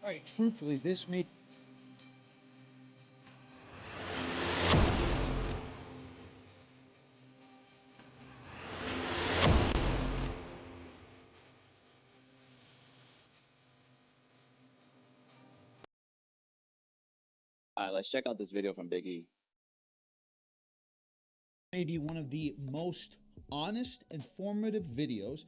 Right, truthfully, this made All right, let's check out this video from Big E. maybe one of the most honest, informative videos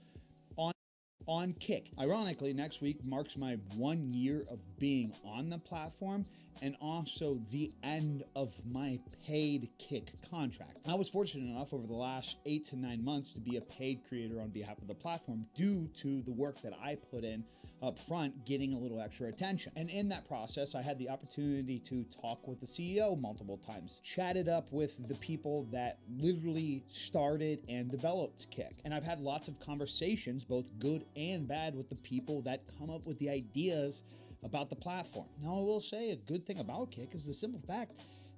on Kick. Ironically, next week marks my 1 year of being on the platform and also the end of my paid Kick contract. I was fortunate enough over the last 8 to 9 months to be a paid creator on behalf of the platform due to the work that I put in up front, getting a little extra attention. And in that process, I had the opportunity to talk with the CEO multiple times, chatted up with the people that literally started and developed Kick. And I've had lots of conversations, both good and bad, with the people that come up with the ideas about the platform. Now, I will say a good thing about Kick is the simple fact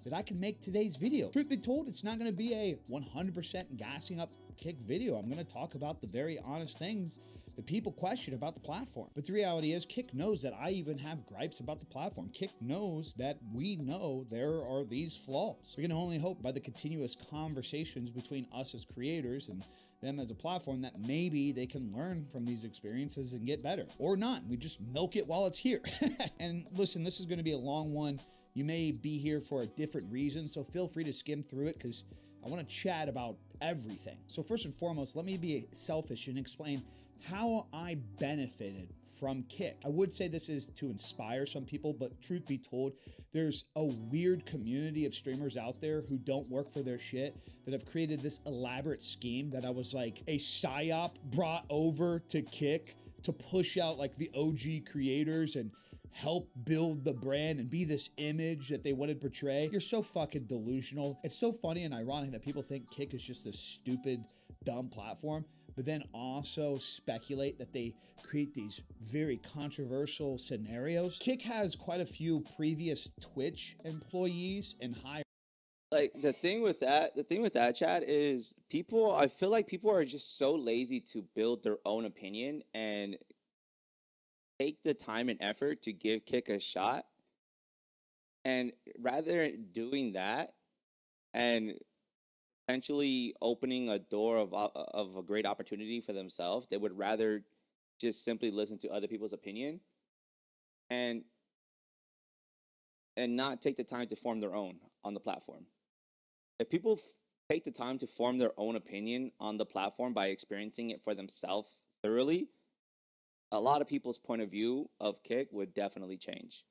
that I can make today's video. Truth be told, it's not going to be a 100% gassing up Kick video. I'm going to talk about the very honest things that people question about the platform. But the reality is, Kick knows that I even have gripes about the platform. Kick knows that we know there are these flaws. We can only hope by the continuous conversations between us as creators and them as a platform that maybe they can learn from these experiences and get better. Or not. We just milk it while it's here. And listen, this is going to be a long one. You may be here for a different reason, so feel free to skim through it because I want to chat about everything. So first and foremost, let me be selfish and explain how I benefited from Kick. I would say this is to inspire some people, but truth be told, there's a weird community of streamers out there who don't work for their shit that have created this elaborate scheme that I was like a psyop brought over to Kick to push out like the OG creators and help build the brand and be this image that they wanted to portray. You're so fucking delusional. It's so funny and ironic that people think Kick is just this stupid, dumb platform, but then also speculate that they create these very controversial scenarios. Kick has quite a few previous Twitch employees and high. Like the thing with that chat is people. I feel like people are just so lazy to build their own opinion and take the time and effort to give Kick a shot. And rather doing that and potentially opening a door of a great opportunity for themselves, they would rather just simply listen to other people's opinion and not take the time to form their own on the platform. If people take the time to form their own opinion on the platform by experiencing it for themselves thoroughly, a lot of people's point of view of Kick would definitely change.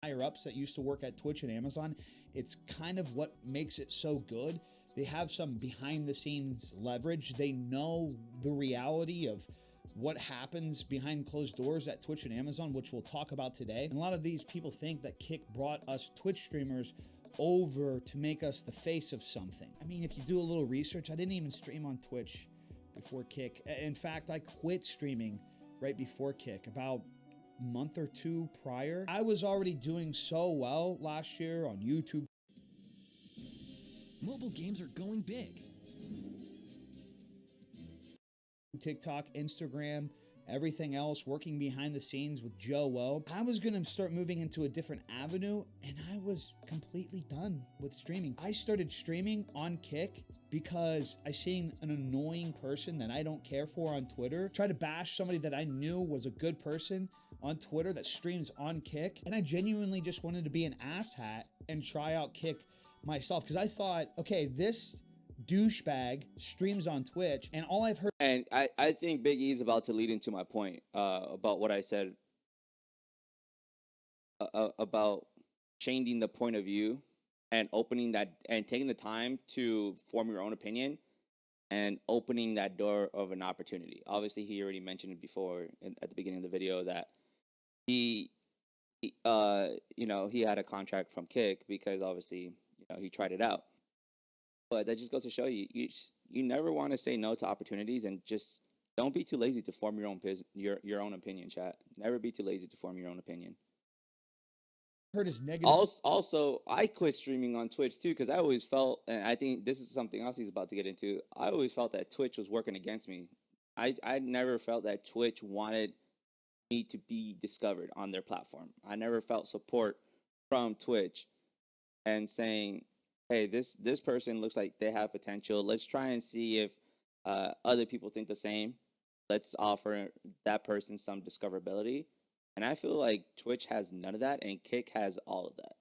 Higher ups that used to work at Twitch and Amazon, it's kind of what makes it so good. They have some behind the scenes leverage. They know the reality of what happens behind closed doors at Twitch and Amazon, which we'll talk about today. And a lot of these people think that Kick brought us Twitch streamers over to make us the face of something. I mean, if you do a little research, I didn't even stream on Twitch before Kick. In fact, I quit streaming right before Kick, about a month or two prior. I was already doing so well last year on YouTube. Mobile games are going big. TikTok, Instagram, everything else, working behind the scenes with Joe. I was going to start moving into a different avenue, and I was completely done with streaming. I started streaming on Kick because I seen an annoying person that I don't care for on Twitter try to bash somebody that I knew was a good person on Twitter that streams on Kick, and I genuinely just wanted to be an asshat and try out Kick myself because I thought, okay, this douchebag streams on Twitch, and all I've heard. And I think Big E is about to lead into my point about what I said about changing the point of view and opening that and taking the time to form your own opinion and opening that door of an opportunity. Obviously, he already mentioned it before at the beginning of the video that he had a contract from Kick because obviously, he tried it out. But that just goes to show you, you never want to say no to opportunities, and just don't be too lazy to form your own opinion, chat. Never be too lazy to form your own opinion. Heard is negative. Also, I quit streaming on Twitch too because I always felt, and I think this is something else he's about to get into. I always felt that Twitch was working against me I never felt that Twitch wanted me to be discovered on their platform. I never felt support from Twitch and saying, "Hey, this person looks like they have potential. Let's try and see if other people think the same. Let's offer that person some discoverability." And I feel like Twitch has none of that, and Kick has all of that.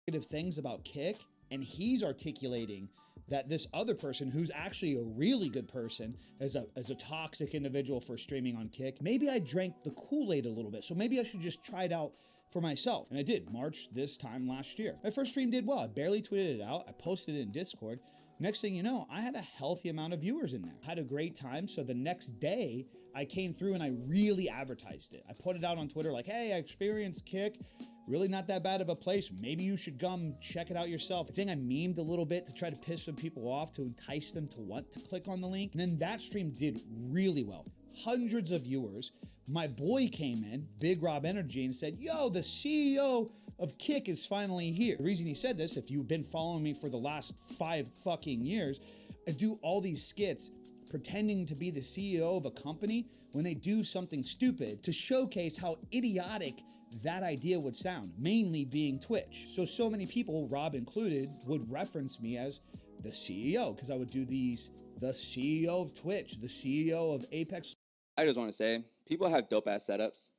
Negative things about Kick, and he's articulating that this other person, who's actually a really good person, as a toxic individual for streaming on Kick. Maybe I drank the Kool-Aid a little bit, so maybe I should just try it out for myself. And I did, March this time last year. My first stream did well. I barely tweeted it out. I posted it in Discord. Next thing you know, I had a healthy amount of viewers in there. I had a great time. So the next day, I came through and I really advertised it. I put it out on Twitter like, hey, I experienced Kick. Really not that bad of a place. Maybe you should come check it out yourself. I think I memed a little bit to try to piss some people off, to entice them to want to click on the link. And then that stream did really well. Hundreds of viewers. My boy came in, Big Rob Energy, and said, yo, the CEO of Kick is finally here. The reason he said this, if you've been following me for the last 5 fucking years, I do all these skits pretending to be the CEO of a company when they do something stupid to showcase how idiotic that idea would sound, mainly being Twitch. So many people, Rob included, would reference me as the CEO because I would do these, the CEO of Twitch, the CEO of Apex. I just want to say, people have dope ass setups.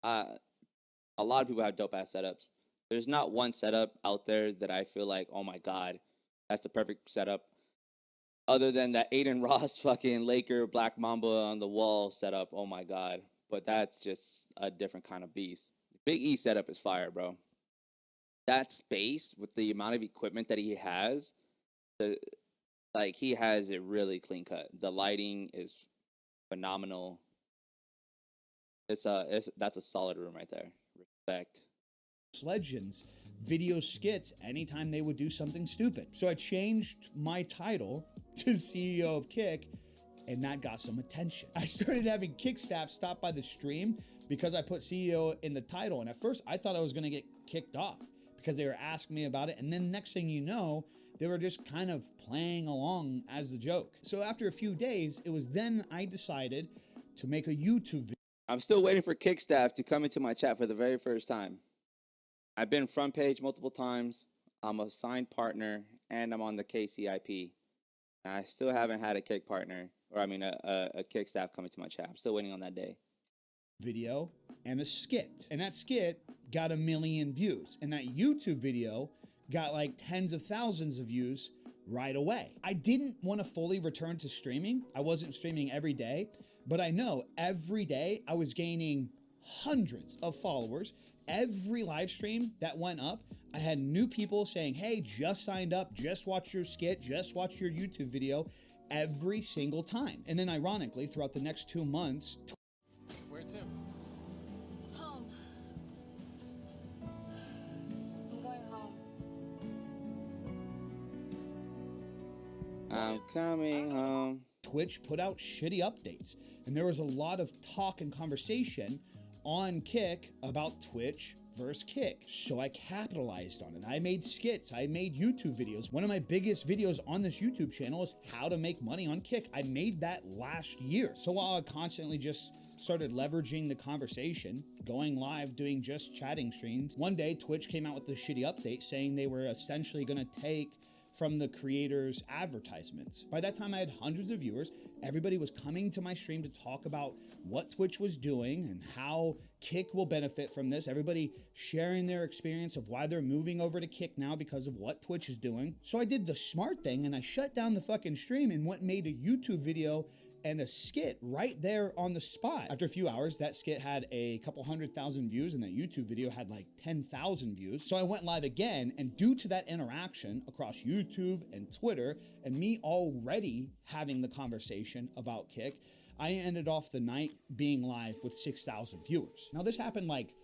A lot of people have dope ass setups. There's not one setup out there that I feel like, oh my God, that's the perfect setup. Other than that Aiden Ross fucking Laker Black Mamba on the wall setup, oh my God. But that's just a different kind of beast. Big E setup is fire, bro. That space with the amount of equipment that he has, he has it really clean cut. The lighting is phenomenal. That's a solid room right there. Respect. Legends video skits anytime they would do something stupid. So I changed my title to CEO of Kick, and that got some attention. I started having Kick staff stop by the stream because I put CEO in the title. And at first I thought I was gonna get kicked off because they were asking me about it. And then next thing you know, they were just kind of playing along as the joke. So after a few days, it was then I decided to make a YouTube video. I'm still waiting for Kick staff to come into my chat for the very first time. I've been front page multiple times. I'm a signed partner, and I'm on the KCIP. I still haven't had a Kick partner, or I mean a Kick staff coming to my chat. I'm still waiting on that day. Video and a skit. And that skit got 1 million views. And that YouTube video got like tens of thousands of views right away. I didn't want to fully return to streaming. I wasn't streaming every day, but I know every day I was gaining hundreds of followers. Every live stream that went up, I had new people saying, hey, just signed up, just watch your skit, just watch your YouTube video, every single time. And then ironically, throughout the next 2 months. Where to? Home. I'm going home. I'm coming home. Twitch put out shitty updates, and there was a lot of talk and conversation on Kick about Twitch versus Kick. So I capitalized on it. I made skits, I made YouTube videos. One of my biggest videos on this YouTube channel is how to make money on Kick. I made that last year. So while I constantly just started leveraging the conversation, going live, doing just chatting streams, one day Twitch came out with this shitty update saying they were essentially gonna take from the creators' advertisements. By that time, I had hundreds of viewers. Everybody was coming to my stream to talk about what Twitch was doing and how Kick will benefit from this. Everybody sharing their experience of why they're moving over to Kick now because of what Twitch is doing. So I did the smart thing and I shut down the fucking stream and went and made a YouTube video and a skit right there on the spot. After a few hours, that skit had a couple 100,000 views and that YouTube video had like 10,000 views. So I went live again, and due to that interaction across YouTube and Twitter and me already having the conversation about Kick, I ended off the night being live with 6,000 viewers. Now this happened like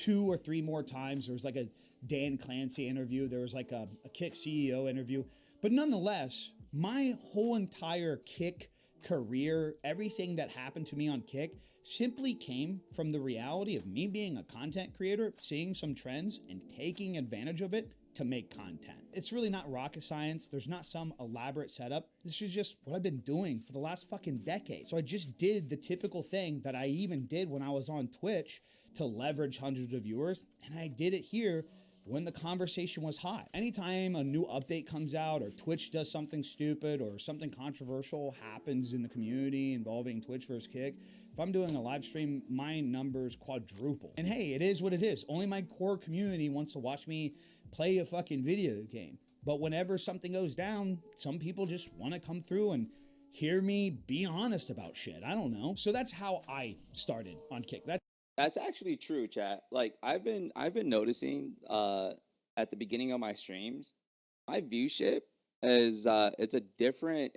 2 or 3 more times. There was like a Dan Clancy interview. There was like a Kick CEO interview. But nonetheless, my whole entire Kick career, everything that happened to me on Kick simply came from the reality of me being a content creator, seeing some trends and taking advantage of it to make content. It's really not rocket science. There's not some elaborate setup. This is just what I've been doing for the last fucking decade. So I just did the typical thing that I even did when I was on Twitch to leverage hundreds of viewers. And I did it here when the conversation was hot. Anytime a new update comes out or Twitch does something stupid or something controversial happens in the community involving Twitch versus Kick, if I'm doing a live stream, my numbers quadruple. And hey, it is what it is. Only my core community wants to watch me play a fucking video game. But whenever something goes down, some people just want to come through and hear me be honest about shit. I don't know. So that's how I started on Kick. That's actually true, chat. Like I've been noticing at the beginning of my streams, my viewship is it's a different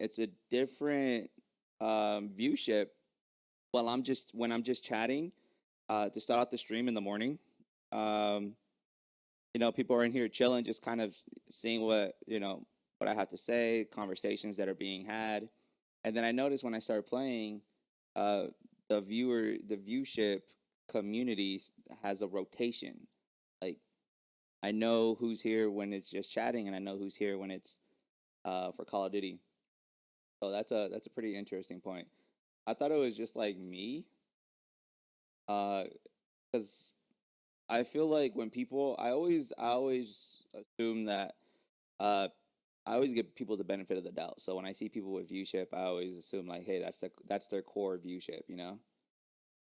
viewship when I'm just chatting to start out the stream in the morning. You know, people are in here chilling, just kind of seeing what I have to say, conversations that are being had. And then I noticed when I started playing, the viewship community has a rotation. Like I know who's here when it's just chatting, and I know who's here when it's for Call of Duty. So that's a pretty interesting point. I thought it was just like me, because I feel like when people, I always assume that I always give people the benefit of the doubt. So when I see people with viewship, I always assume like, hey, that's their core viewship, you know?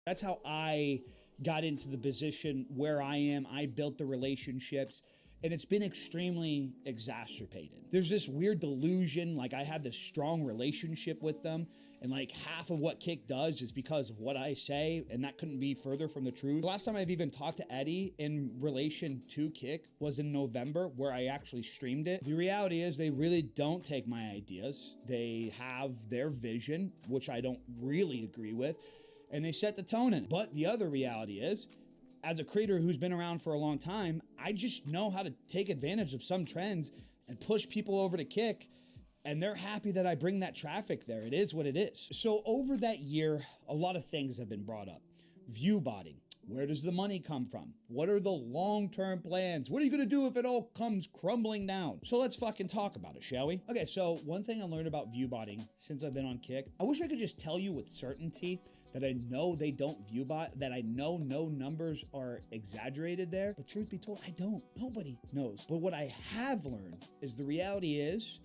That's how I got into the position where I am. I built the relationships, and it's been extremely exacerbated. There's this weird delusion, like I have this strong relationship with them, and like half of what Kick does is because of what I say, and that couldn't be further from the truth. The last time I've even talked to Eddie in relation to Kick was in November, where I actually streamed it. The reality is they really don't take my ideas. They have their vision, which I don't really agree with, and they set the tone in it. But the other reality is, as a creator who's been around for a long time, I just know how to take advantage of some trends and push people over to Kick, and they're happy that I bring that traffic there. It is what it is. So over that year, a lot of things have been brought up. View botting. Where does the money come from? What are the long-term plans? What are you gonna do if it all comes crumbling down? So let's fucking talk about it, shall we? Okay, so one thing I learned about view botting since I've been on Kick, I wish I could just tell you with certainty that I know they don't view bot, that I know no numbers are exaggerated there. But truth be told, I don't. Nobody knows. But what I have learned is the reality is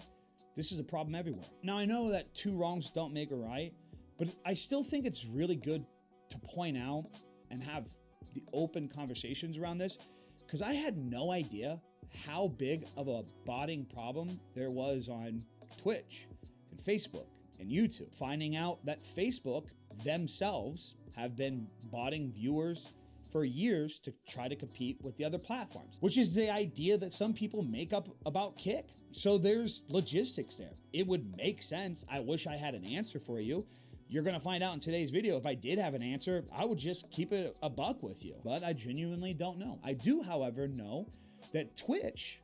this is a problem everywhere. Now, I know that two wrongs don't make a right, but I still think it's really good to point out and have the open conversations around this, because I had no idea how big of a botting problem there was on Twitch and Facebook and YouTube. Finding out that Facebook themselves have been botting viewers for years to try to compete with the other platforms, which is the idea that some people make up about Kick. So there's logistics there. It would make sense. I wish I had an answer for you. You're gonna find out in today's video. If I did have an answer, I would just keep it a buck with you, but I genuinely don't know. I do, however, know that Twitch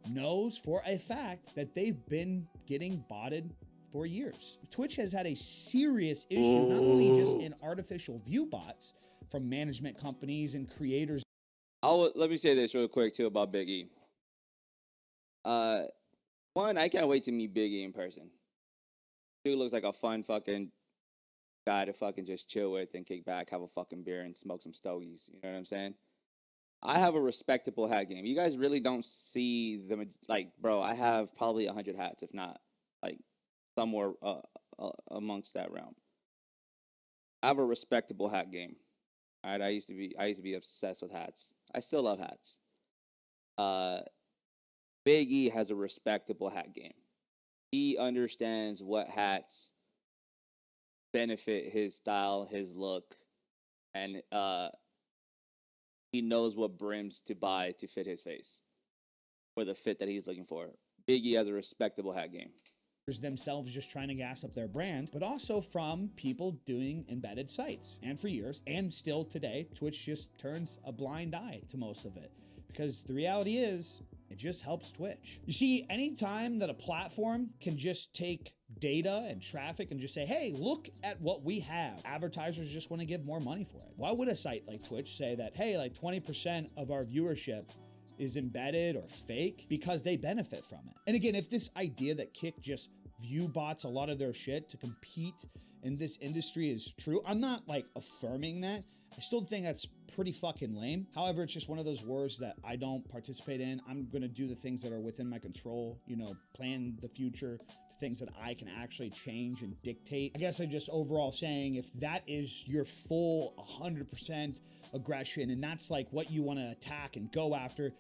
knows for a fact that they've been getting botted for years. Twitch has had a serious issue, not only just in artificial view bots from management companies and creators. Let me say this real quick too about Big E. One, I can't wait to meet Big E in person. Dude looks like a fun fucking guy to fucking just chill with and kick back, have a fucking beer, and smoke some stogies. You know what I'm saying? I have a respectable hat game. You guys really don't see them. Like, bro, I have probably 100 hats, if not like somewhere amongst that realm. I have a respectable hat game. All right, I used to be obsessed with hats. I still love hats. Big E has a respectable hat game. He understands what hats benefit his style, his look, and he knows what brims to buy to fit his face for the fit that he's looking for. Big E has a respectable hat game. Themselves just trying to gas up their brand, but also from people doing embedded sites. And for years, and still today, Twitch just turns a blind eye to most of it, because the reality is it just helps Twitch. You see, anytime that a platform can just take data and traffic and just say, hey, look at what we have. Advertisers just want to give more money for it. Why would a site like Twitch say that, hey, like 20% of our viewership is embedded or fake? Because they benefit from it. And again, if this idea that Kick just view bots a lot of their shit to compete in this industry is true, I'm not like affirming that. I still think that's pretty fucking lame. However, it's just one of those wars that I don't participate in. I'm gonna do the things that are within my control, you know, plan the future to things that I can actually change and dictate. I guess I'm just overall saying, if that is your full 100% aggression and that's like what you wanna attack and go after,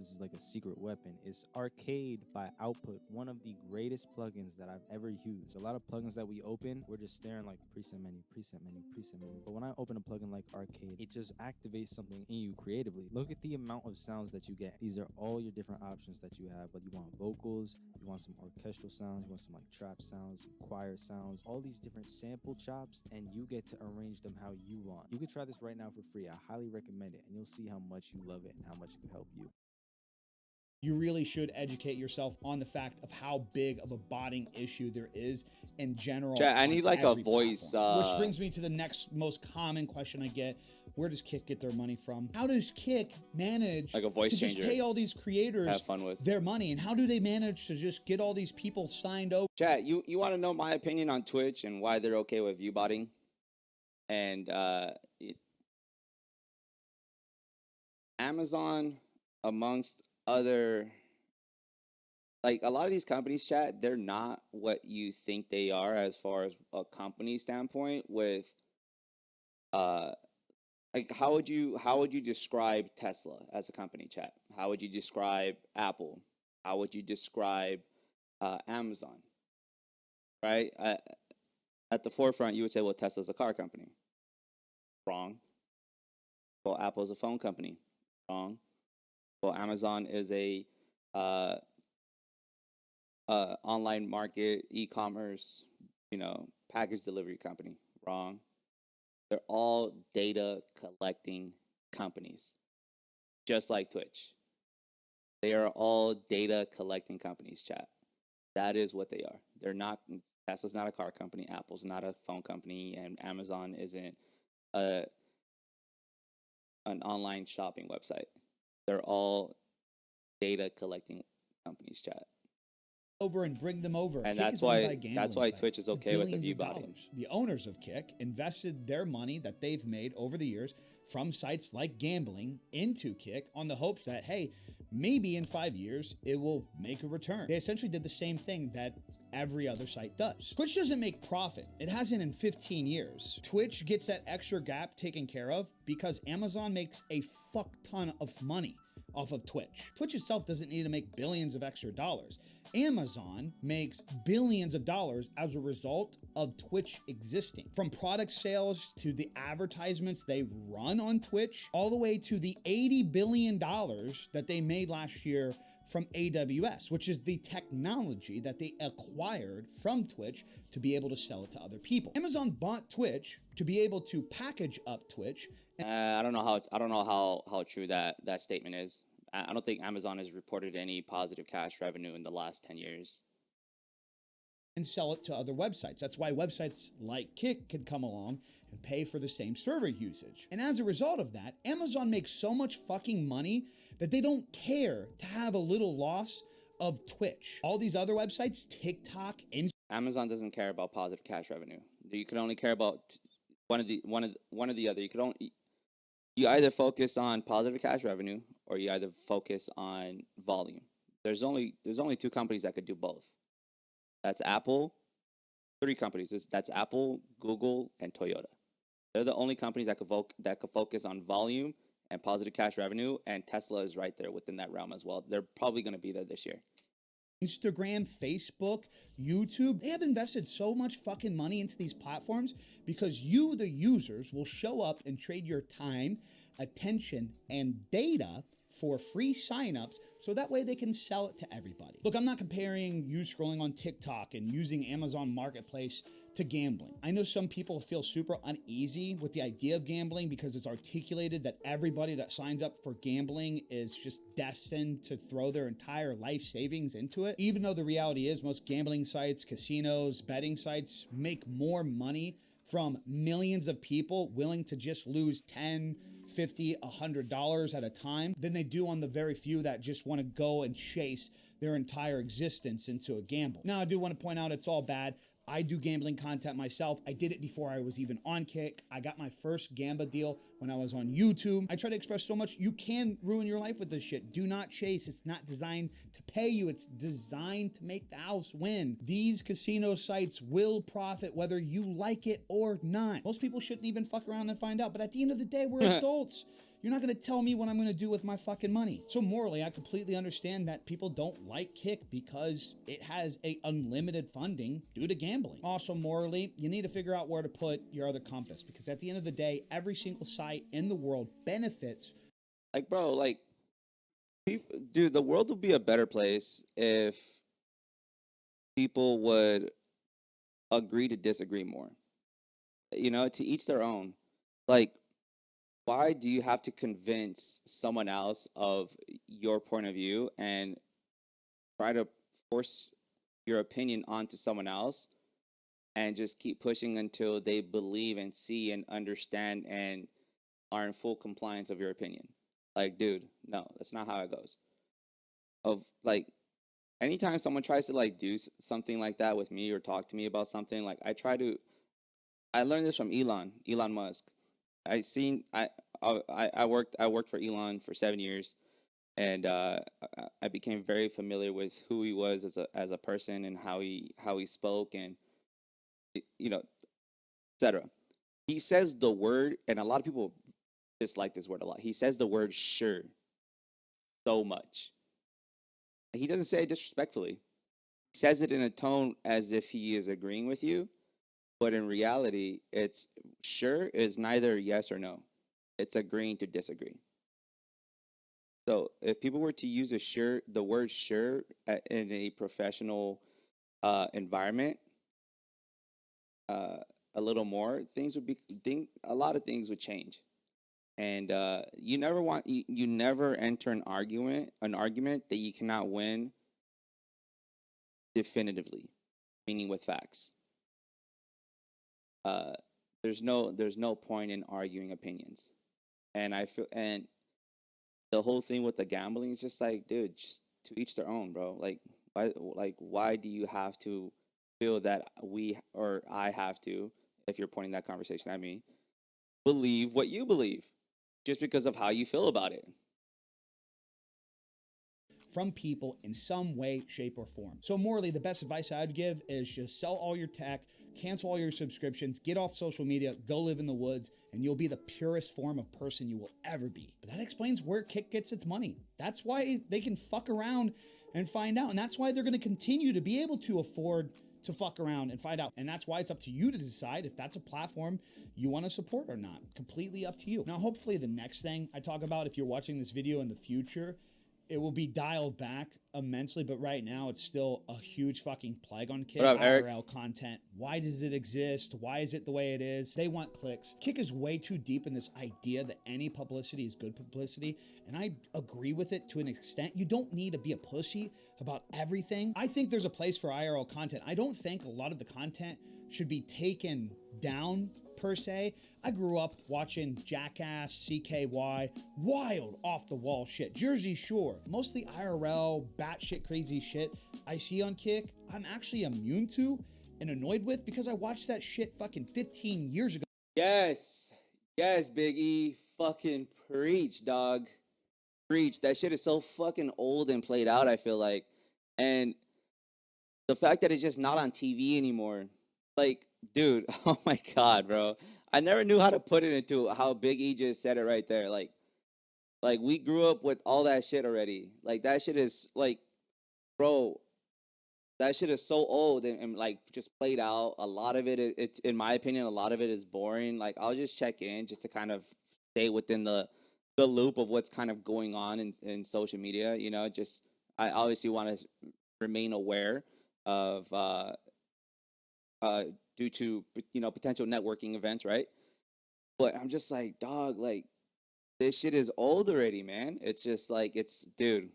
This is like a secret weapon. It's Arcade by Output, one of the greatest plugins that I've ever used. A lot of plugins that we open, we're just staring like preset menu, preset menu, preset menu. But when I open a plugin like Arcade, it just activates something in you creatively. Look at the amount of sounds that you get. These are all your different options that you have, whether you want vocals, you want some orchestral sounds, you want some like trap sounds, some choir sounds, all these different sample chops, and you get to arrange them how you want. You can try this right now for free. I highly recommend it, and you'll see how much you love it and how much it can help you. You really should educate yourself on the fact of how big of a botting issue there is in general. Chat, I need like a voice. Which brings me to the next most common question I get. Where does Kick get their money from? How does Kick manage like a voice to changer, just pay all these creators have fun with their money? And how do they manage to just get all these people signed over? Chat, you want to know my opinion on Twitch and why they're okay with view botting? And Amazon, amongst other, like a lot of these companies, chat, they're not what you think they are as far as a company standpoint. With like how would you describe Tesla as a company, chat? How would you describe Apple? How would you describe Amazon? Right, at the forefront you would say, well, Tesla's a car company. Wrong. Well, Apple's a phone company. Wrong. Well, Amazon is a online market, e-commerce, you know, package delivery company. Wrong. They're all data collecting companies, just like Twitch. They are all data collecting companies, chat. That is what they are. They're not, Tesla's not a car company, Apple's not a phone company, and Amazon isn't an online shopping website. They're all data collecting companies, chat. Over and bring them over. And Kick that's is owned by why a gambling site Twitch is okay with the billions view of botting. dollars. The owners of Kick invested their money that they've made over the years from sites like gambling into Kick on the hopes that, hey, maybe in 5 years it will make a return. They essentially did the same thing that every other site does. Twitch doesn't make profit. It hasn't in 15 years. Twitch gets that extra gap taken care of because Amazon makes a fuck ton of money off of Twitch. Twitch itself doesn't need to make billions of extra dollars. Amazon makes billions of dollars as a result of Twitch existing. From product sales to the advertisements they run on Twitch, all the way to the $80 billion that they made last year from AWS, which is the technology that they acquired from Twitch to be able to sell it to other people. Amazon bought Twitch to be able to package up Twitch. I don't know how true that statement is. I don't think Amazon has reported any positive cash revenue in the last 10 years. And sell it to other websites. That's why websites like Kick can come along and pay for the same server usage. And as a result of that, Amazon makes so much fucking money that they don't care to have a little loss of Twitch. All these other websites, TikTok, Instagram. Amazon doesn't care about positive cash revenue. You can only care about one of the other. You either focus on positive cash revenue or you either focus on volume. There's only two companies that could do both. That's Apple. 3 companies. That's Apple, Google, and Toyota. They're the only companies that could focus on volume and positive cash revenue, and Tesla is right there within that realm as well. They're probably going to be there this year. Instagram, Facebook, YouTube, they have invested so much fucking money into these platforms because you, the users, will show up and trade your time, attention, and data for free signups so that way they can sell it to everybody. Look, I'm not comparing you scrolling on TikTok and using Amazon Marketplace to gambling. I know some people feel super uneasy with the idea of gambling because it's articulated that everybody that signs up for gambling is just destined to throw their entire life savings into it. Even though the reality is most gambling sites, casinos, betting sites make more money from millions of people willing to just lose $10, $50, $100 at a time than they do on the very few that just want to go and chase their entire existence into a gamble. Now, I do want to point out it's all bad. I do gambling content myself. I did it before I was even on Kick. I got my first Gamba deal when I was on YouTube. I try to express so much. You can ruin your life with this shit. Do not chase. It's not designed to pay you. It's designed to make the house win. These casino sites will profit whether you like it or not. Most people shouldn't even fuck around and find out. But at the end of the day, we're adults. You're not gonna tell me what I'm gonna do with my fucking money. So morally, I completely understand that people don't like Kick because it has a unlimited funding due to gambling. Also morally, you need to figure out where to put your other compass because at the end of the day, every single site in the world benefits. Like, bro, like, dude, the world would be a better place if people would agree to disagree more. You know, to each their own. Like, why do you have to convince someone else of your point of view and try to force your opinion onto someone else and just keep pushing until they believe and see and understand and are in full compliance of your opinion? Like, dude, no, that's not how it goes. Of like, anytime someone tries to like do something like that with me or talk to me about something, like I learned this from Elon Musk. I worked for Elon for 7 years, and I became very familiar with who he was as a person and how he spoke and you know, etc. He says the word, and a lot of people dislike this word a lot. He says the word sure so much. He doesn't say it disrespectfully. He says it in a tone as if he is agreeing with you, but in reality, it's sure is neither yes or no. It's agreeing to disagree. So if people were to use the word sure in a professional environment, a little more, a lot of things would change. And you never enter an argument that you cannot win definitively, meaning with facts. There's no point in arguing opinions. And the whole thing with the gambling is just like, dude, just to each their own, bro. Like why do you have to feel that I have to, if you're pointing that conversation at me, believe what you believe just because of how you feel about it? From people in some way, shape, or form. So morally, the best advice I'd give is just sell all your tech, cancel all your subscriptions, get off social media, go live in the woods, and you'll be the purest form of person you will ever be. But that explains where Kick gets its money. That's why they can fuck around and find out. And that's why they're gonna continue to be able to afford to fuck around and find out. And that's why it's up to you to decide if that's a platform you want to support or not. Completely up to you. Now, hopefully the next thing I talk about, if you're watching this video in the future, it will be dialed back immensely, but right now it's still a huge fucking plague on Kick. What up, Eric? IRL content. Why does it exist? Why is it the way it is? They want clicks. Kick is way too deep in this idea that any publicity is good publicity, and I agree with it to an extent. You don't need to be a pussy about everything. I think there's a place for IRL content. I don't think a lot of the content should be taken down per se. I grew up watching Jackass, CKY, wild off the wall shit, Jersey Shore. Most of the IRL batshit crazy shit I see on Kick, I'm actually immune to and annoyed with because I watched that shit fucking 15 years ago. Yes, Big E, fucking preach, dog. Preach. That shit is so fucking old and played out, I feel like. And the fact that it's just not on TV anymore, like, dude, oh my God, bro. I never knew how to put it into how Big E just said it right there. Like we grew up with all that shit already. Like, that shit is, like, bro, that shit is so old and like, just played out. A lot of it's, in my opinion, a lot of it is boring. Like, I'll just check in just to kind of stay within the the loop of what's kind of going on in social media. You know, just I obviously want to remain aware of due to potential networking events, right? But I'm just like, dog, like this shit is old already, man. It's just like dude,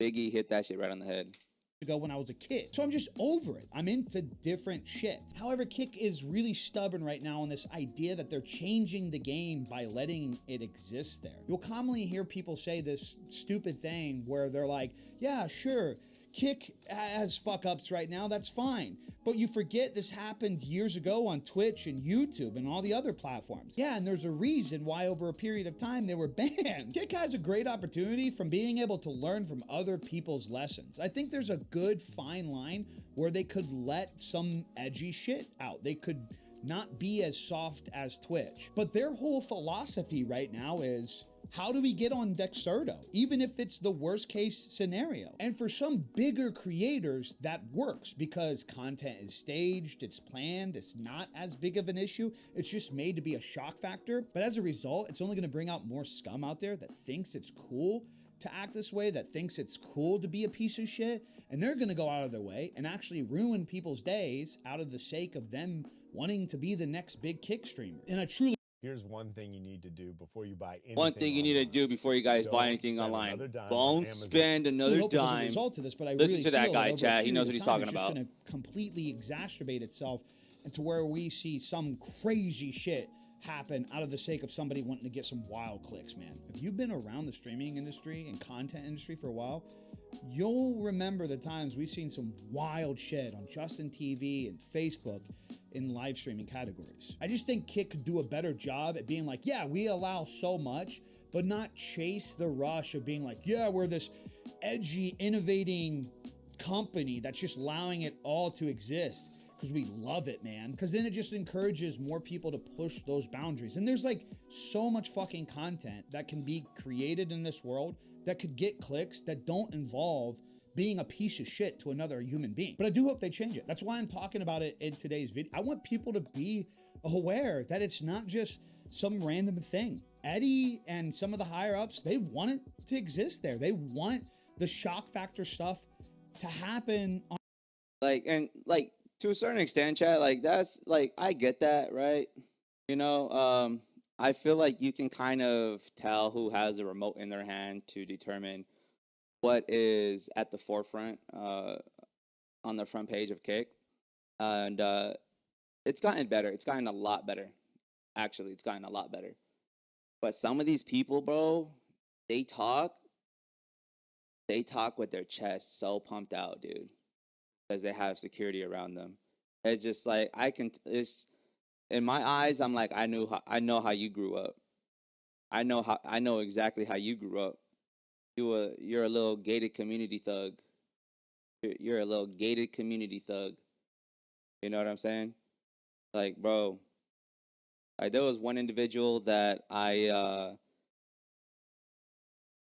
Biggie hit that shit right on the head ago when I was a kid. So I'm just over it. I'm into different shit. However, Kick is really stubborn right now on this idea that they're changing the game by letting it exist there. You'll commonly hear people say this stupid thing where they're like, yeah, sure, Kick has fuck ups right now, that's fine. But you forget this happened years ago on Twitch and YouTube and all the other platforms. Yeah, and there's a reason why over a period of time they were banned. Kick has a great opportunity from being able to learn from other people's lessons. I think there's a good fine line where they could let some edgy shit out. They could not be as soft as Twitch. But their whole philosophy right now is, how do we get on Dexerto, even if it's the worst case scenario? And for some bigger creators, that works because content is staged, it's planned, it's not as big of an issue. It's just made to be a shock factor. But as a result, it's only gonna bring out more scum out there that thinks it's cool to act this way, that thinks it's cool to be a piece of shit. And they're gonna go out of their way and actually ruin people's days out of the sake of them wanting to be the next big Kick streamer. And I truly Here's one thing you need to do before you buy anything. One thing you need to do before you guys buy anything online. Don't spend another hope it doesn't dime. result to this, but I Listen really to that feel guy, over a Chad. He period knows of what he's time, talking it's about. just gonna completely exacerbate itself into where we see some crazy shit happen out of the sake of somebody wanting to get some wild clicks, man. If you've been around the streaming industry and content industry for a while, you'll remember the times we've seen some wild shit on Justin TV and Facebook in live streaming categories. I just think Kick could do a better job at being like, yeah, we allow so much, but not chase the rush of being like, yeah, we're this edgy, innovating company that's just allowing it all to exist because we love it, man. Because then it just encourages more people to push those boundaries. And there's like so much fucking content that can be created in this world that could get clicks that don't involve being a piece of shit to another human being. But I do hope they change it. That's why I'm talking about it in today's video. I want people to be aware that it's not just some random thing. Eddie and some of the higher ups, they want it to exist there. They want the shock factor stuff to happen. Like, and like to a certain extent, Chad, like that's like, I get that, right? You know, I feel like you can kind of tell who has a remote in their hand to determine what is at the forefront on the front page of Kick. And it's gotten better. It's gotten a lot better. Actually, it's gotten a lot better. But some of these people, bro, they talk with their chest so pumped out, dude, because they have security around them. It's just like, it's in my eyes, I'm like, I know how you grew up. I know exactly how you grew up. You're a little gated community thug. You're a little gated community thug. You know what I'm saying? Like, bro, like there was one individual that I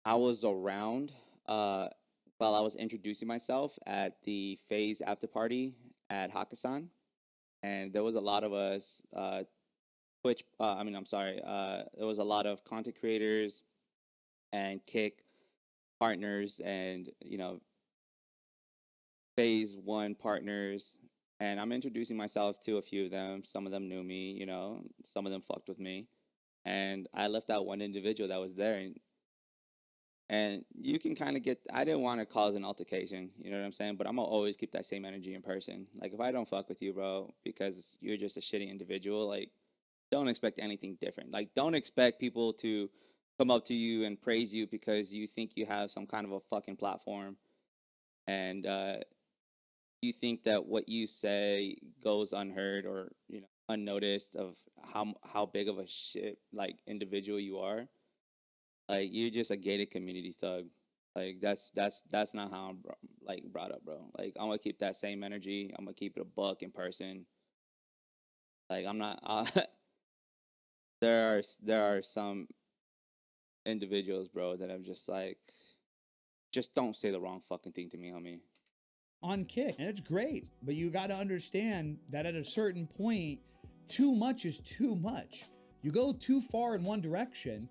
was around while I was introducing myself at the Faze after party at Hakkasan, and there was a lot of us Twitch. There was a lot of content creators and Kick partners and Phase 1 partners, and I'm introducing myself to a few of them. Some of them knew me, some of them fucked with me, and I left out one individual that was there, and you can kind of get, I didn't want to cause an altercation, you know what I'm saying, but I'm gonna always keep that same energy in person. Like, if I don't fuck with you, bro, because you're just a shitty individual, like, don't expect anything different. Like, don't expect people to come up to you and praise you because you think you have some kind of a fucking platform, and you think that what you say goes unheard or unnoticed of how big of a shit like individual you are. Like, you're just a gated community thug. Like, that's not how I'm brought up, bro. Like, I'm gonna keep that same energy. I'm gonna keep it a buck in person. Like, I'm not. There are some individuals, bro, that I'm just like, just don't say the wrong fucking thing to me, homie. On Kick, and it's great, but you got to understand that at a certain point, too much is too much. You go too far in one direction,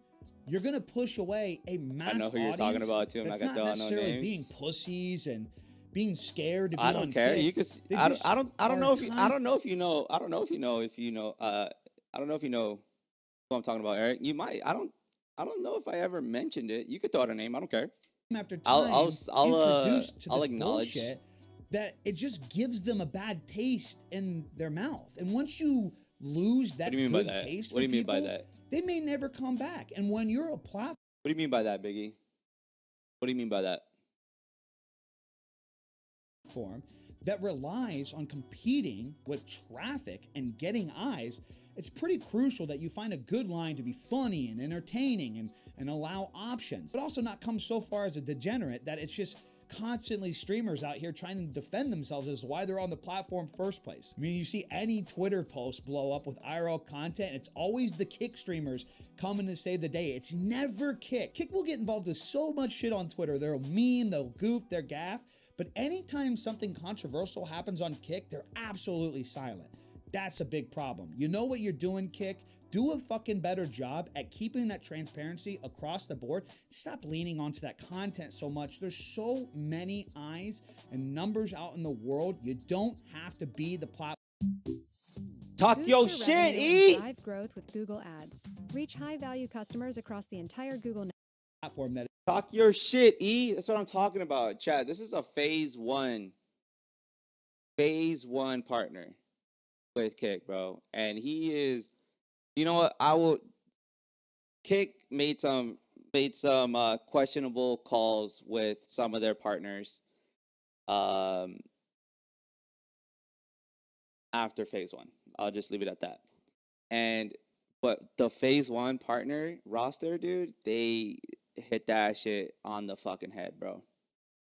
you're gonna push away a mass I know who you're audience talking about too. I'm not that's gonna throw out no necessarily names. being pussies and being scared to be I don't on care. Kick. You could. They I just don't are know if you, I time- don't know if you know. I don't know if you know. If you know. I don't know if you know who I'm talking about, Eric. You might. I don't know if I ever mentioned it. You could throw out a name. I don't care. after time introduced to I'll this acknowledge bullshit that it just gives them a bad taste in their mouth. And once you lose that What do you mean by good that? taste, What do you for mean by people, that? they may never come back. And when you're a platform What do you mean by that, Biggie? What do you mean by that? that relies on competing with traffic and getting eyes, it's pretty crucial that you find a good line to be funny and entertaining and allow options, but also not come so far as a degenerate that it's just constantly streamers out here trying to defend themselves as to why they're on the platform first place. I mean, you see any Twitter post blow up with IRL content, it's always the Kick streamers coming to save the day. It's never Kick. Kick will get involved with so much shit on Twitter. They'll meme, they'll goof, they'll gaff, but anytime something controversial happens on Kick, they're absolutely silent. That's a big problem. You know what you're doing, Kick? Do a fucking better job at keeping that transparency across the board. Stop leaning onto that content so much. There's so many eyes and numbers out in the world. You don't have to be the platform. Talk Boost your your shit, revenue and E. drive growth with Google Ads. Reach high-value customers across the entire Google network. Platform that Talk your shit, E. That's what I'm talking about, Chad. This is a phase one partner with Kick, bro, and he is. You know what? I will. Kick made some questionable calls with some of their partners. After phase one, I'll just leave it at that. But the phase one partner roster, dude, they hit that shit on the fucking head, bro.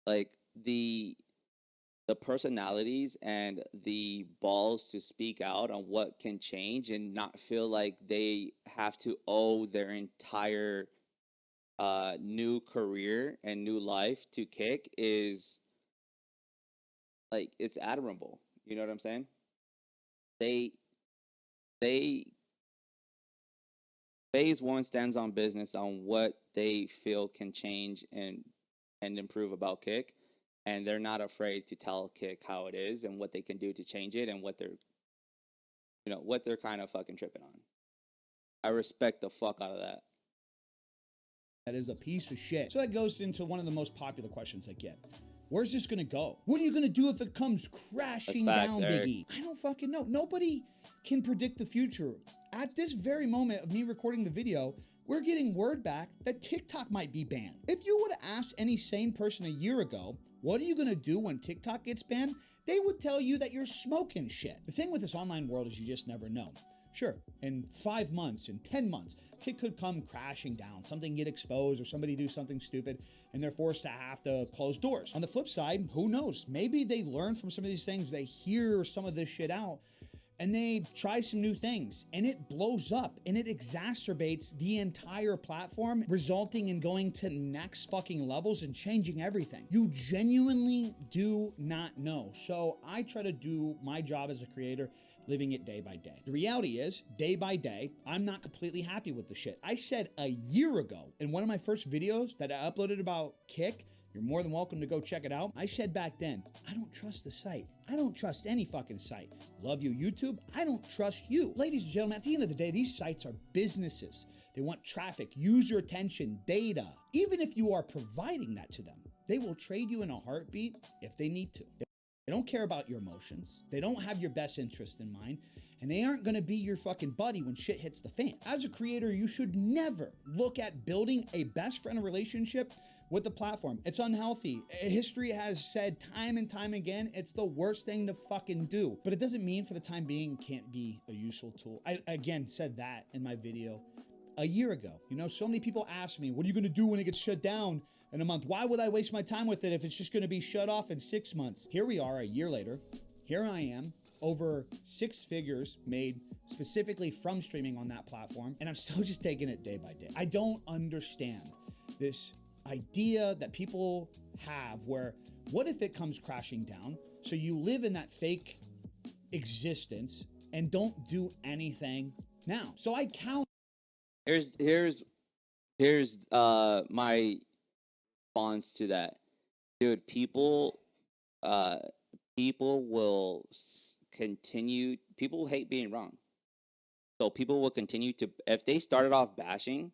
Like the personalities and the balls to speak out on what can change and not feel like they have to owe their entire new career and new life to Kick is like, it's admirable. You know what I'm saying? They phase one stands on business on what they feel can change and improve about Kick. And they're not afraid to tell Kick how it is and what they can do to change it and what they're kind of fucking tripping on. I respect the fuck out of that. That is a piece of shit. So that goes into one of the most popular questions I get. Where's this gonna go? What are you gonna do if it comes crashing down, Eric. Biggie? I don't fucking know. Nobody can predict the future. At this very moment of me recording the video, we're getting word back that TikTok might be banned. If you would have asked any sane person a year ago, what are you gonna do when TikTok gets banned? They would tell you that you're smoking shit. The thing with this online world is you just never know. Sure, in 5 months, in 10 months, Kick could come crashing down, something get exposed or somebody do something stupid and they're forced to have to close doors. On the flip side, who knows? Maybe they learn from some of these things, they hear some of this shit out and they try some new things and it blows up and it exacerbates the entire platform, resulting in going to next fucking levels and changing everything. You genuinely do not know. So I try to do my job as a creator, living it day by day. The reality is, day by day, I'm not completely happy with the shit. I said a year ago in one of my first videos that I uploaded about Kick, you're more than welcome to go check it out. I said back then, I don't trust the site. I don't trust any fucking site. Love you, YouTube. I don't trust you. Ladies and gentlemen, at the end of the day, these sites are businesses. They want traffic, user attention, data. Even if you are providing that to them, they will trade you in a heartbeat if they need to. They don't care about your emotions. They don't have your best interest in mind. And they aren't gonna be your fucking buddy when shit hits the fan. As a creator, you should never look at building a best friend relationship with the platform. It's unhealthy. History has said time and time again, it's the worst thing to fucking do. But it doesn't mean for the time being it can't be a useful tool. I, again, said that in my video a year ago. You know, so many people ask me, what are you gonna do when it gets shut down in a month? Why would I waste my time with it if it's just gonna be shut off in 6 months? Here we are a year later. Here I am, over 6 figures made specifically from streaming on that platform, and I'm still just taking it day by day. I don't understand this idea that people have where, what if it comes crashing down? So you live in that fake existence and don't do anything now. So I count. Here's Here's my response to that, dude. Uh, people will continue. People hate being wrong, so people will continue to. If they started off bashing,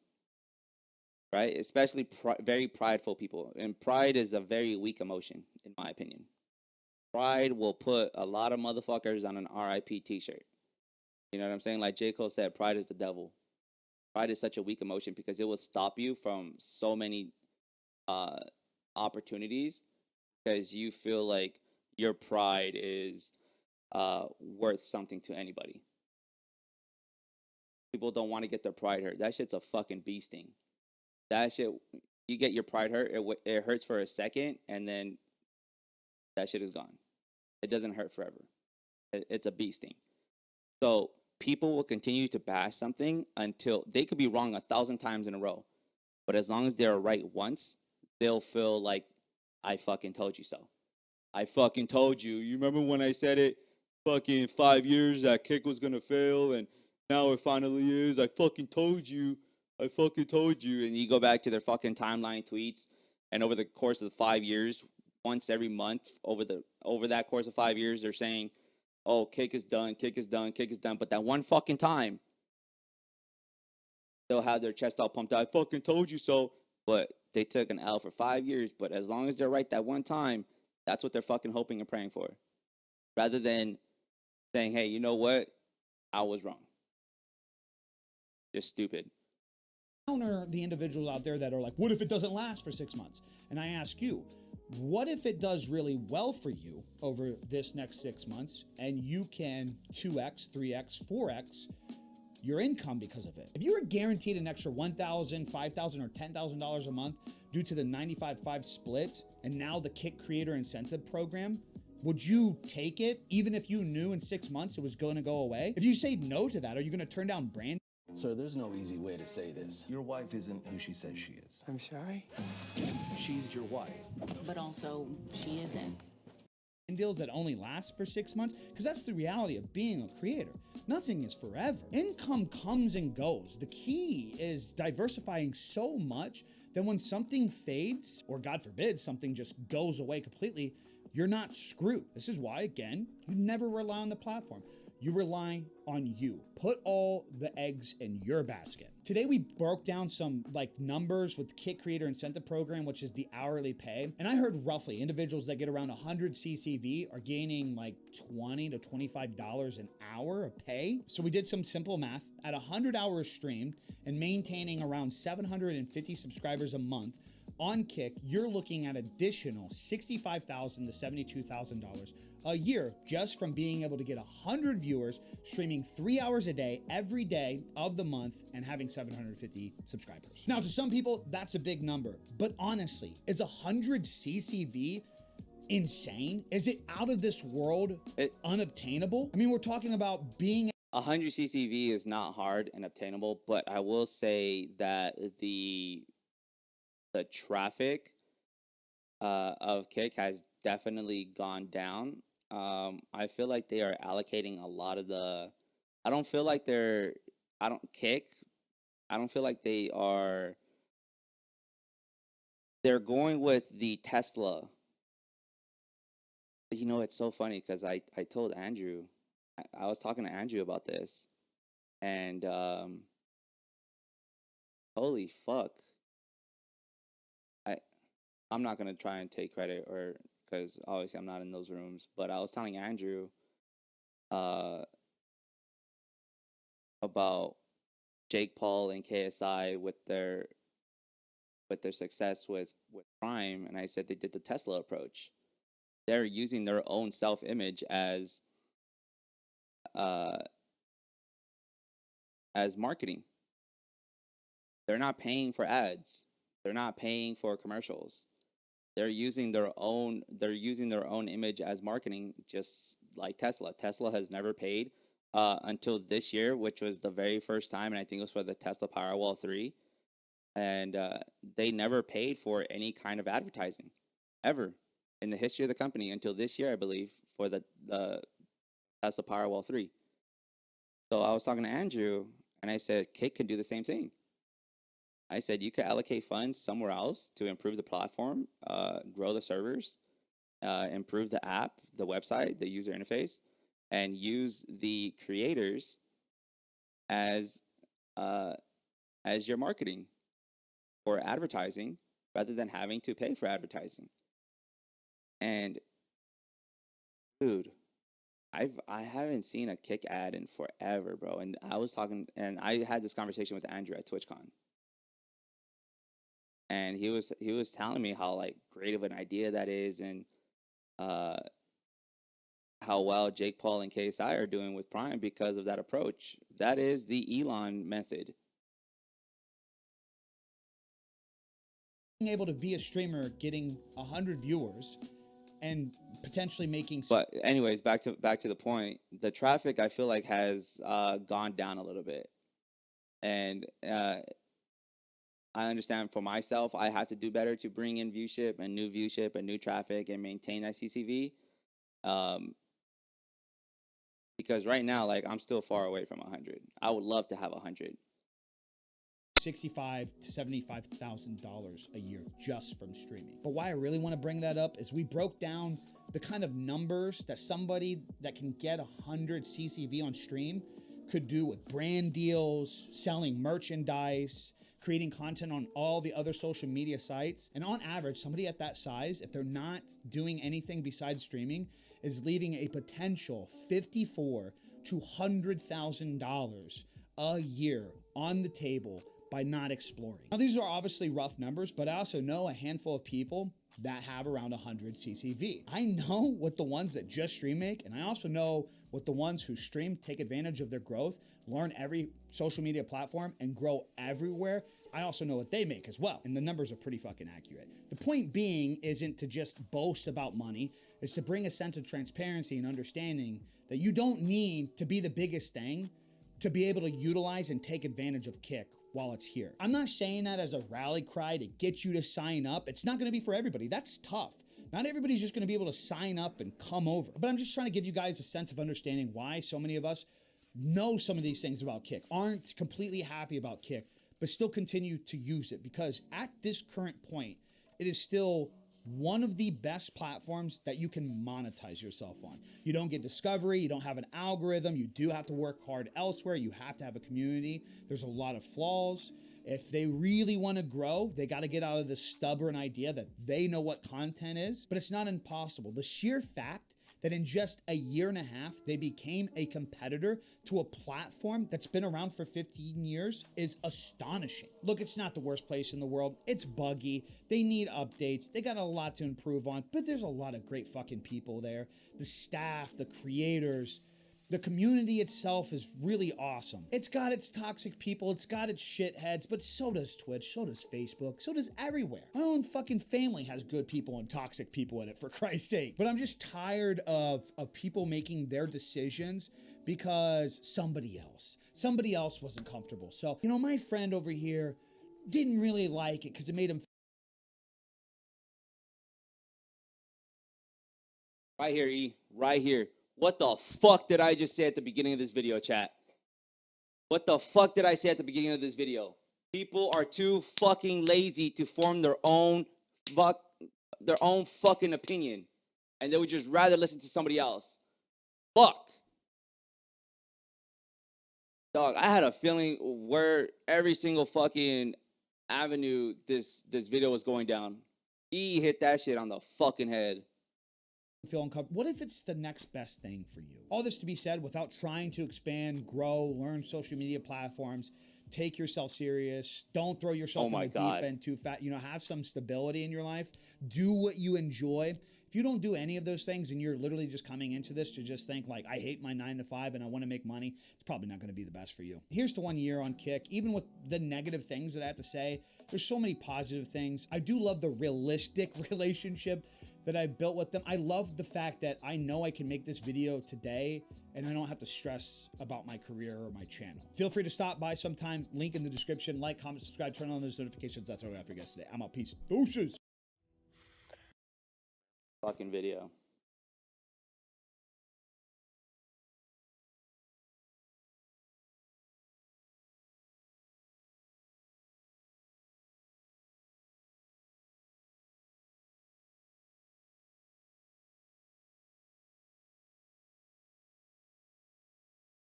right? Especially very prideful people, and pride is a very weak emotion, in my opinion. Pride will put a lot of motherfuckers on an RIP T-shirt. You know what I'm saying? Like J. Cole said, pride is the devil. Pride is such a weak emotion because it will stop you from so many opportunities because you feel like your pride is worth something to anybody. People don't want to get their pride hurt. That shit's a fucking bee sting. That shit, you get your pride hurt, it hurts for a second, and then that shit is gone. It doesn't hurt forever. It's a bee sting. So people will continue to bash something until they could be wrong 1,000 times in a row. But as long as they're right once, they'll feel like, I fucking told you so. I fucking told you. You remember when I said it fucking 5 years that Kick was going to fail, and now it finally is? I fucking told you. I fucking told you. And you go back to their fucking timeline tweets, and over the course of the 5 years, once every month, over that course of 5 years, they're saying, oh, Kick is done, Kick is done, Kick is done. But that one fucking time, they'll have their chest all pumped out. I fucking told you so. But they took an L for 5 years. But as long as they're right that one time, that's what they're fucking hoping and praying for. Rather than saying, hey, you know what? I was wrong. Just stupid. Counter the individuals out there that are like, what if it doesn't last for 6 months? And I ask you, what if it does really well for you over this next 6 months and you can 2x, 3x, 4x your income because of it? If you were guaranteed an extra $1,000, $5,000, or $10,000 a month due to the 95-5 split and now the Kick Creator Incentive Program, would you take it even if you knew in 6 months it was going to go away? If you say no to that, are you going to turn down brand? Sir, there's no easy way to say this. Your wife isn't who she says she is. I'm sorry? She's your wife. But also, she isn't. Deals that only last for 6 months, because that's the reality of being a creator. Nothing is forever. Income comes and goes. The key is diversifying so much that when something fades, or God forbid, something just goes away completely, you're not screwed. This is why, again, you never rely on the platform. You rely on you. Put all the eggs in your basket. Today we broke down some numbers with the Kick Creator Incentive Program, which is the hourly pay. And I heard roughly individuals that get around 100 CCV are gaining like $20 to $25 an hour of pay. So we did some simple math. At 100 hours streamed and maintaining around 750 subscribers a month, on Kick, you're looking at additional $65,000 to $72,000 a year just from being able to get 100 viewers streaming 3 hours a day every day of the month and having 750 subscribers. Now, to some people, that's a big number, but honestly, is 100 CCV insane? Is it out of this world, unobtainable? I mean, we're talking about being 100 CCV is not hard and obtainable, but I will say that the traffic of Kick has definitely gone down. I feel like they are allocating a lot of the. I don't feel like they're. I don't Kick. I don't feel like they are. They're going with the Tesla. You know, it's so funny because I told Andrew, I was talking to Andrew about this, and holy fuck. I'm not gonna try and take credit or because obviously I'm not in those rooms, but I was telling Andrew about Jake Paul and KSI with their success with Prime, and I said they did the Tesla approach. They're using their own self-image as marketing. They're not paying for ads. They're not paying for commercials. They're using their own image as marketing, just like Tesla. Tesla has never paid until this year, which was the very first time, and I think it was for the Tesla Powerwall 3. And they never paid for any kind of advertising ever in the history of the company until this year, I believe, for the Tesla Powerwall 3. So I was talking to Andrew, and I said, Kick can do the same thing. I said you could allocate funds somewhere else to improve the platform, grow the servers, improve the app, the website, the user interface, and use the creators as your marketing or advertising rather than having to pay for advertising. And dude, I haven't seen a Kick ad in forever, bro. And I was talking, and I had this conversation with Andrew at TwitchCon, and he was telling me how like great of an idea that is, and how well Jake Paul and KSI are doing with Prime because of that approach. That is the Elon method. Being able to be a streamer, getting 100 viewers, and potentially making. But anyways, back to the point. The traffic I feel like has gone down a little bit, and I understand for myself I have to do better to bring in viewship and new traffic and maintain that CCV. Because right now, like, I'm still far away from 100. I would love to have 100. $65,000 to $75,000 a year just from streaming. But why I really want to bring that up is we broke down the kind of numbers that somebody that can get 100 CCV on stream could do with brand deals, selling merchandise, creating content on all the other social media sites. And on average, somebody at that size, if they're not doing anything besides streaming, is leaving a potential $54,000 to $100,000 a year on the table by not exploring. Now, these are obviously rough numbers, but I also know a handful of people that have around 100 CCV. I know what the ones that just stream make, and I also know what the ones who stream take advantage of their growth, learn every social media platform, and grow everywhere. I also know what they make as well, and the numbers are pretty fucking accurate. The point being isn't to just boast about money, it's to bring a sense of transparency and understanding that you don't need to be the biggest thing to be able to utilize and take advantage of Kick while it's here. I'm not saying that as a rally cry to get you to sign up. It's not gonna be for everybody. That's tough. Not everybody's just gonna be able to sign up and come over. But I'm just trying to give you guys a sense of understanding why so many of us know some of these things about Kick, aren't completely happy about Kick, but still continue to use it, because at this current point, it is still one of the best platforms that you can monetize yourself on. You don't get discovery, you don't have an algorithm, you do have to work hard elsewhere, you have to have a community. There's a lot of flaws. If they really want to grow, they got to get out of this stubborn idea that they know what content is, but it's not impossible. The sheer fact that in just a year and a half, they became a competitor to a platform that's been around for 15 years is astonishing. Look, it's not the worst place in the world. It's buggy. They need updates. They got a lot to improve on, but there's a lot of great fucking people there. The staff, the creators, the community itself is really awesome. It's got its toxic people, it's got its shitheads, but so does Twitch, so does Facebook, so does everywhere. My own fucking family has good people and toxic people in it, for Christ's sake. But I'm just tired of people making their decisions because somebody else wasn't comfortable. So, you know, my friend over here didn't really like it because it made him. Right here, E. Right here. What the fuck did I just say at the beginning of this video, chat? What the fuck did I say at the beginning of this video? People are too fucking lazy to form their own fucking opinion, and they would just rather listen to somebody else. Fuck. Dog, I had a feeling where every single fucking avenue this video was going down. E hit that shit on the fucking head. Feel uncomfortable. What if it's the next best thing for you? All this to be said without trying to expand, grow, learn social media platforms, take yourself serious. Don't throw yourself in the deep end too fast. You know, have some stability in your life. Do what you enjoy. If you don't do any of those things and you're literally just coming into this to just think like, I hate my 9 to 5 and I want to make money, it's probably not going to be the best for you. Here's to 1 year on Kick. Even with the negative things that I have to say, there's so many positive things. I do love the realistic relationship that I built with them. I love the fact that I know I can make this video today and I don't have to stress about my career or my channel. Feel free to stop by sometime. Link in the description. Like, comment, subscribe, turn on those notifications. That's all I got for you guys today. I'm out. Peace. Deuces. Fucking video.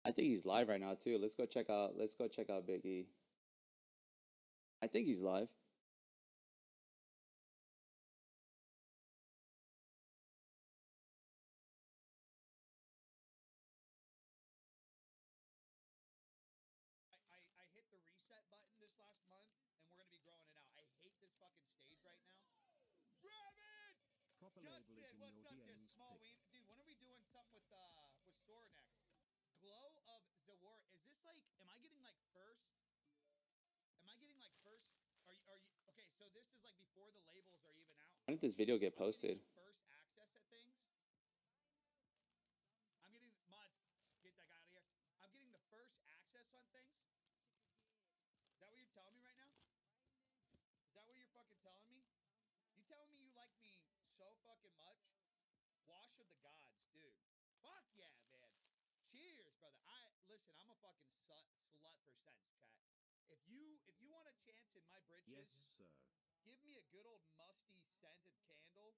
I think he's live right now too. Let's go check out. Let's go check out Big E. I think he's live. I hit the reset button this last month, and we're gonna be growing it out. I hate this fucking stage right now. Rabbits! Justin, what's up, you small weed? Dude, when are we doing something with Sora next? Glow of the War. Is this like, am I getting like first? Am I getting like first? Are you okay? So this is like before the labels are even out. When did this video get posted? First access at things. I'm getting mods. Get that guy out of here. I'm getting the first access on things. Is that what you're telling me right now? Is that what you're fucking telling me? You telling me you like me so fucking much? Wash of the gods, dude. Fuck yeah, man. Cheers, brother. Listen, I'm a fucking slut for sense, chat. If you want a chance in my britches, Yes, sir. give me a good old musty scented candle